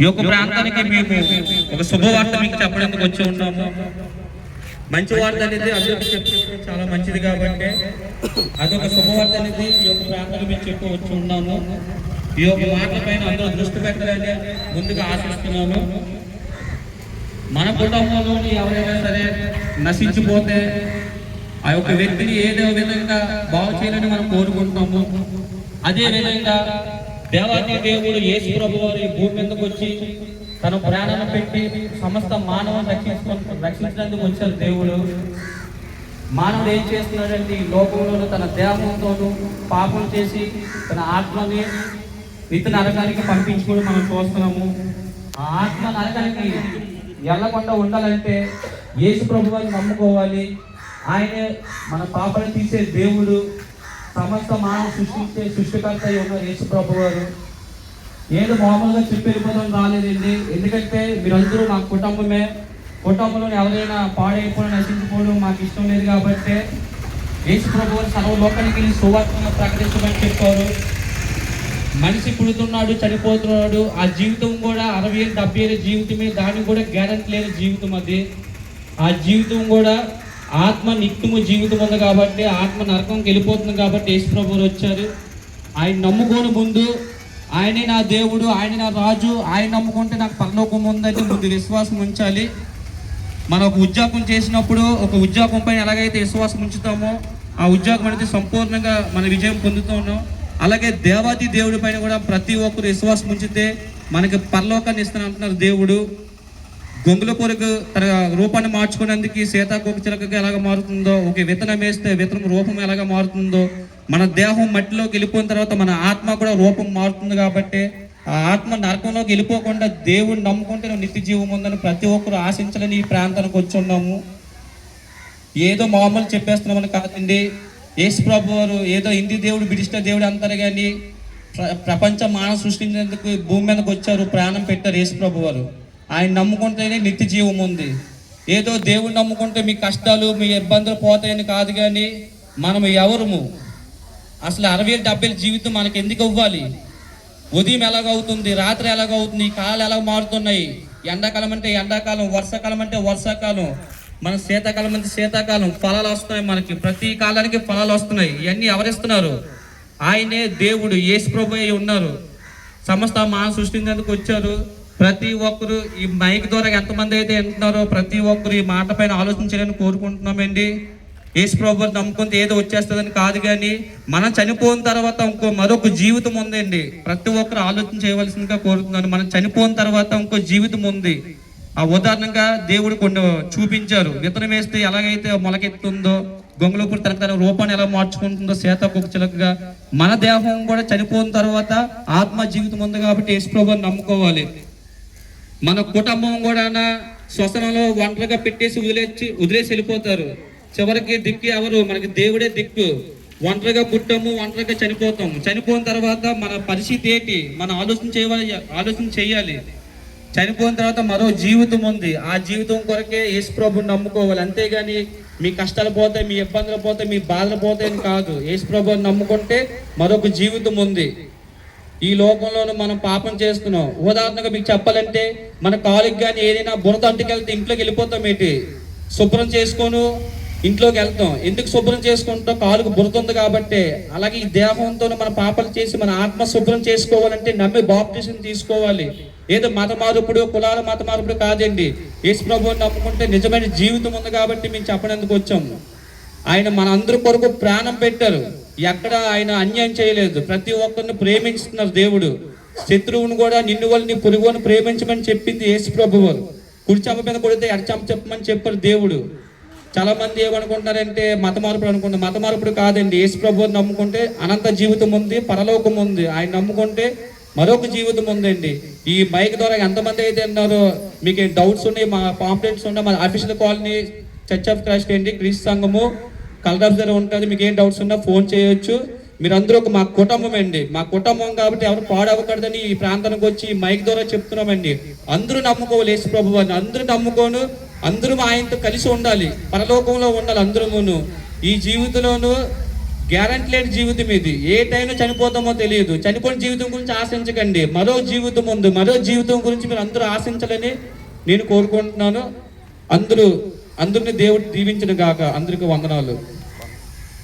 ఈ యొక్క ప్రాంతానికి మేము ఒక శుభవార్త మీకు చెప్పడానికి వచ్చి ఉన్నాము. మంచి వార్త అనేది అందరికీ చెప్పడం చాలా మంచిది కాబట్టి అదొక శుభవార్త అనేది ఈ యొక్క ప్రాంతానికి మేము చెప్పి వచ్చి ఉన్నాము. ఈ యొక్క మాటల పైన అందరూ దృష్టి పెట్టాలని ముందుగా ఆశిస్తున్నాము. మన కుటుంబంలో ఎవరైనా సరే నశించిపోతే ఆ యొక్క వ్యక్తిని ఏదో విధంగా బాగు చేయాలని మనం కోరుకుంటాము. అదే విధంగా దేవాది దేవుడు యేసు ప్రభువు వారి భూమి మీదకి వచ్చి తన ప్రాణాన్ని పెట్టి సమస్త మానవుని రక్షించడానికి వచ్చారు దేవుడు. మానవుడు ఏం చేస్తున్నాడంటే ఈ లోకంలో తన దేహంతోనూ పాపం చేసి తన ఆత్మని నిత్య నరకానికి పంపించుకొని మనం చూస్తున్నాము. ఆ ఆత్మ నరకానికి వెళ్ళకుండా ఉండాలంటే యేసు ప్రభు వారిని నమ్ముకోవాలి. ఆయనే మన పాపాలను తీసే దేవుడు, సమస్త మానవ సృష్టించే సృష్టికర్త ఉన్న యేసు ప్రభు వారు. ఏదో మామూలుగా చెప్పి వెళ్ళిపోవడం రాలేదండి. ఎందుకంటే మీరందరూ మా కుటుంబమే. కుటుంబంలో ఎవరైనా పాడైపోవడం నశించిపోవడం మాకు ఇష్టం లేదు కాబట్టి యేసు ప్రభు వారు సర్వలోకానికి వెళ్ళి సువార్తను ప్రకటించమని చెప్పారు. మనిషి పుడుతున్నాడు, చనిపోతున్నాడు. ఆ జీవితం కూడా 60 ఏళ్ళు 70 ఏళ్ళ జీవితమే. దానికి కూడా గ్యారెంటీ లేని జీవితం అది. ఆ జీవితం కూడా ఆత్మ నిత్యము జీవితం ఉంది కాబట్టి ఆత్మ నరకంకి వెళ్ళిపోతుంది కాబట్టి యేసు ప్రభువు వచ్చారు. ఆయన నమ్ముకోని ముందు ఆయనే నా దేవుడు, ఆయన నా రాజు, ఆయన నమ్ముకుంటే నాకు పరలోకం ఉందంటే ముందు విశ్వాసం ఉంచాలి. మనం ఒక ఉద్యోగం చేసినప్పుడు ఒక ఉద్యోగం పైన ఎలాగైతే విశ్వాసం ఉంచుతామో ఆ ఉద్యోగం అనేది సంపూర్ణంగా మన విజయం పొందుతున్నాం. అలాగే దేవాది దేవుడి పైన కూడా ప్రతి ఒక్కరు విశ్వాసం ఉంచితే మనకి పరలోకాన్ని ఇస్తానంటున్నారు దేవుడు. గొంగుల కొరకు తన రూపాన్ని మార్చుకునేందుకు సీతాకోక చిలకగా ఎలాగ మారుతుందో, ఒక విత్తనం వేస్తే విత్తనం రూపం ఎలాగ మారుతుందో, మన దేహం మట్టిలోకి వెళ్ళిపోయిన తర్వాత మన ఆత్మ కూడా రూపం మారుతుంది. కాబట్టి ఆ ఆత్మ నరకంలోకి వెళ్ళిపోకుండా దేవుడిని నమ్ముకుంటే నిత్య జీవం ఉందని ప్రతి ఒక్కరు ఆశించాలని ఈ ప్రాంతానికి వచ్చి ఉన్నాము. ఏదో మామూలు చెప్పేస్తున్నామని కాదండి. యేసు ప్రభు వారు ఏదో హిందీ దేవుడు బ్రిటిష్ దేవుడు అంటారు కానీ ప్రపంచ మానవ సృష్టించేందుకు భూమి మీదకి వచ్చారు, ప్రాణం పెట్టారు యేసు ప్రభు వారు. ఆయన నమ్ముకుంటేనే నిత్య జీవం ఉంది. ఏదో దేవుడు నమ్ముకుంటే మీ కష్టాలు మీ ఇబ్బందులు పోతాయని కాదు కానీ మనం ఎవరము అసలు 60 ఏళ్ళు 70 ఏళ్ళ జీవితం మనకి ఎందుకు ఇవ్వాలి? ఉదయం ఎలాగవుతుంది, రాత్రి ఎలాగవుతుంది, ఈ కాలాలు ఎలా మారుతున్నాయి. ఎండాకాలం అంటే ఎండాకాలం, వర్షాకాలం అంటే వర్షాకాలం, మన శీతాకాలం అంటే శీతాకాలం. ఫలాలు వస్తున్నాయి, మనకి ప్రతి కాలానికి ఫలాలు వస్తున్నాయి. ఇవన్నీ ఎవరిస్తున్నారు? ఆయనే దేవుడు, యేసు ప్రభువే ఉన్నారు. సమస్త మానవ సృష్టించేందుకు వచ్చారు. ప్రతి ఒక్కరు ఈ మైక్ ద్వారా ఎంతమంది అయితే వింటున్నారో ప్రతి ఒక్కరు ఈ మాట పైన ఆలోచించాలని కోరుకుంటున్నామండి. యేసు ప్రభువుని నమ్ముకుంటే ఏదో వచ్చేస్తుందని కాదు కానీ మనం చనిపోయిన తర్వాత మరొక జీవితం ఉందండి. ప్రతి ఒక్కరు ఆలోచన చేయవలసిందిగా కోరుతున్నాను. మనం చనిపోయిన తర్వాత ఇంకో జీవితం ఉంది. ఆ ఉదాహరణగా దేవుడు కొన్ని చూపించారు. విత్తనం వేస్తే ఎలాగైతే మొలకెత్తుందో, గొంగళపూడి తన రూపాన్ని ఎలా మార్చుకుంటుందో సీతాకోక చిలకగా మన దేహం కూడా చనిపోయిన తర్వాత ఆత్మ జీవితం ఉంది. కాబట్టి యేసు ప్రభువుని నమ్ముకోవాలి. మన కుటుంబం కూడా శ్వసనంలో ఒంటరిగా పెట్టేసి వదిలేసి వెళ్ళిపోతారు. చివరికి దిక్కు ఎవరు? మనకి దేవుడే దిక్కు. ఒంటరిగా పుట్టాము, ఒంటరిగా చనిపోతాము. చనిపోయిన తర్వాత మన పరిస్థితి ఏంటి? మనం ఆలోచన చేయాలి. చనిపోయిన తర్వాత మరో జీవితం ఉంది. ఆ జీవితం కొరకే యేసు ప్రభువుని నమ్ముకోవాలి. అంతేగాని మీ కష్టాలు పోతాయి, మీ ఇబ్బందులు పోతాయి, మీ బాధలు పోతాయని కాదు. యేసు ప్రభువుని నమ్ముకుంటే మరొక జీవితం ఉంది. ఈ లోకంలోనూ మనం పాపం చేస్తున్నాం. ఉదాహరణగా మీకు చెప్పాలంటే మన కాలుకి కానీ ఏదైనా బురద అంటుకెళ్తే ఇంట్లోకి వెళ్ళిపోతాం. ఏంటి శుభ్రం చేసుకోను ఇంట్లోకి వెళ్తాం. ఎందుకు శుభ్రం చేసుకుంటాం? కాలుకు బురద ఉంది కాబట్టి. అలాగే ఈ దేహంతో మన పాపాలు చేసి మన ఆత్మ శుభ్రం చేసుకోవాలంటే నమ్మి బాప్టిజం తీసుకోవాలి. ఏదో మత మార్పుడు, కులాల మత మార్పుడు కాదండి. యేసు ప్రభువుని నమ్ముకుంటే నిజమైన జీవితం ఉంది కాబట్టి మేము చెప్పడానికి వచ్చాము. ఆయన మన అందరి కొరకు ప్రాణం పెట్టారు. ఎక్కడ ఆయన అన్యాయం చేయలేదు. ప్రతి ఒక్కరిని ప్రేమించుతున్నారు దేవుడు. శత్రువుని కూడా నిన్ను వాళ్ళు నీ పొరుగుని ప్రేమించమని చెప్పింది యేసు ప్రభువు వారు. కుడి చెంప మీద కొడితే ఎడ చెంప చెప్పమని చెప్పారు దేవుడు. చాలా మంది ఏమనుకుంటున్నారంటే మత మార్పుడు అనుకుంటారు. మత మార్పుడు కాదండి. యేసు ప్రభువుని నమ్ముకుంటే అనంత జీవితం ఉంది, పరలోకం ఉంది. ఆయన నమ్ముకుంటే మరొక జీవితం ఉందండి. ఈ మైక్ ద్వారా ఎంతమంది అయితే అన్నారో మీకు డౌట్స్ ఉన్నాయి, మా పాంప్లెట్స్ ఉన్నాయి. మా official colony church of Christ అండి, క్రీస్తు సంఘము కలర్ దగ్గర ఉంటుంది. మీకు ఏం డౌట్స్ ఉన్నా ఫోన్ చేయొచ్చు. మీరందరూ మా కుటుంబం అండి. మా కుటుంబం కాబట్టి ఎవరు పాడవకూడదని ఈ ప్రాంతానికి వచ్చి మైక్ ద్వారా చెప్తున్నామండి. అందరూ నమ్ముకోవాలి యేసు ప్రభువుని. అందరూ నమ్ముకోను, అందరూ ఆయనతో కలిసి ఉండాలి, పరలోకంలో ఉండాలి అందరూను. ఈ జీవితంలోనూ గ్యారంటీ లేని జీవితం ఇది. ఏ టైంలో చనిపోతామో తెలియదు. చనిపోయిన జీవితం గురించి ఆశించకండి. మరో జీవితం ఉంది. మరో జీవితం గురించి మీరు అందరూ ఆశించాలని నేను కోరుకుంటున్నాను. అందరిని దేవుడు దీవించిన గాక. అందరికీ వందనాలు.